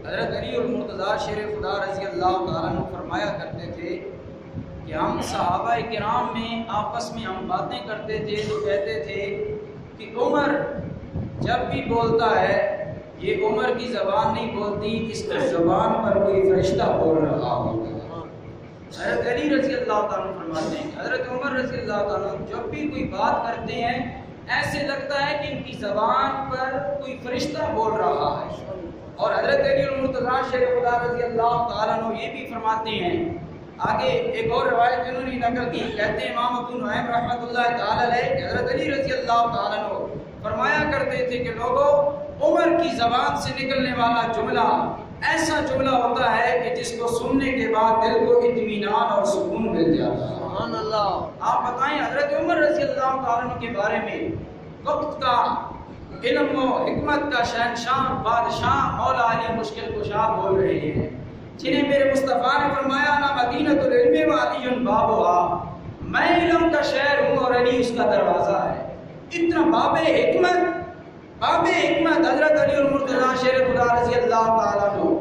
حضرت علی المرتضیٰ شیر خدا رضی اللہ تعالیٰ عنہ فرمایا کرتے تھے کہ ہم صحابہ کرام میں آپس میں ہم باتیں کرتے تھے تو کہتے تھے کہ عمر جب بھی بولتا ہے یہ عمر کی زبان نہیں بولتی، اس کی زبان پر کوئی فرشتہ بول رہا ہوتا ہے۔ حضرت علی رضی اللہ تعالیٰ فرماتے ہیں حضرت عمر رضی اللہ تعالیٰ جب بھی کوئی بات کرتے ہیں ایسے لگتا ہے کہ ان کی زبان پر کوئی فرشتہ بول رہا ہے۔ اور حضرت علی المرتضیٰ شیر خدا رضی اللہ تعالیٰ عنہ یہ بھی فرماتے ہیں، آگے ایک اور روایت جنہوں نے نقل کی، کہتے ہیں امام ابو نعیم رحمۃ اللہ تعالیٰ علیہ کہ حضرت علی رضی اللہ تعالیٰ عنہ فرمایا کرتے تھے کہ لوگوں، عمر کی زبان سے نکلنے والا جملہ ایسا جملہ ہوتا ہے کہ جس کو سننے کے بعد دل کو اطمینان اور سکون مل جاتا ہے۔ سبحان اللہ۔ آپ بتائیں حضرت عمر رضی اللہ تعالیٰ عنہ کے بارے میں، وقت کا علم و حکمت کا شہنشاہ بادشاہ مولا علی مشکل کشا بول رہے ہیں، جنہیں میرے مصطفیٰ نے فرمایا نا مدینۃ العلم و علی بابھا، میں علم کا شہر ہوں اور علی اس کا دروازہ ہے۔ اتنا باب حکمت حضرت علی المرتضیٰ شیر خدا رضی اللہ تعالیٰ عنہ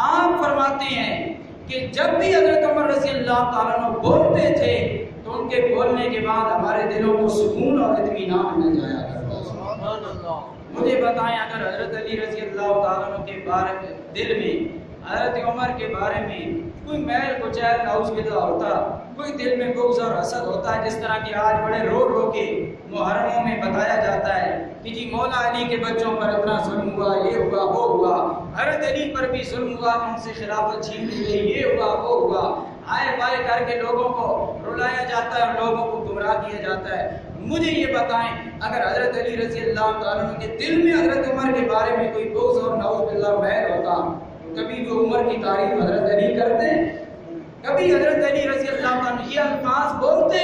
آپ فرماتے ہیں کہ جب بھی حضرت عمر رضی اللہ تعالیٰ عنہ بولتے تھے تو ان کے بولنے کے بعد ہمارے دلوں کو سکون اور اطمینان مل جایا کرتا ہے۔ سبحان اللہ۔ مجھے بتائیں اگر حضرت علی رضی اللہ تعالیٰ عنہ کے بارے میں دل میں حضرت عمر کے بارے میں کوئی میل کچیل نعوذ باللہ ہوتا، کوئی دل میں بغض اور حسد ہوتا ہے، جس طرح کہ آج بڑے رو رو کے محرموں میں بتایا جاتا ہے کہ جی مولا علی کے بچوں پر اتنا ظلم ہوا، یہ ہوا وہ ہوا، حضرت علی پر بھی ظلم ہوا، ان سے خلافت چھین لی گئی، یہ ہوا وہ ہوا، آئے بائے کر کے لوگوں کو رلایا جاتا ہے اور لوگوں کو گمراہ کیا جاتا ہے۔ مجھے یہ بتائیں اگر حضرت علی رضی اللہ تعالیٰ عنہ کے دل میں حضرت عمر کے بارے میں کوئی بغض اور نعوذ باللہ میل ہوتا، کبھی وہ عمر کی تعریف حضرت علی کرتے؟ کبھی حضرت علی رضی اللہ عنہ یہ الفاظ بولتے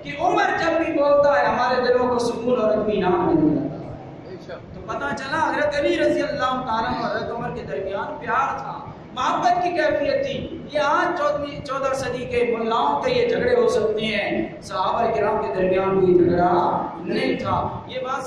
کہ عمر جب بھی بولتا ہے ہمارے دلوں کو سکون اور اطمینان مل جاتا ہے؟ تو پتہ چلا حضرت علی رضی اللہ تعالیٰ عنہ حضرت عمر کے درمیان پیار تھا، محبت کی کیفیت تھی۔ یہ آج 14 صدی کے ملاؤں کے یہ جھگڑے ہو سکتے ہیں، صحابہ کرام کے درمیان کوئی جھگڑا نہیں تھا۔ یہ بات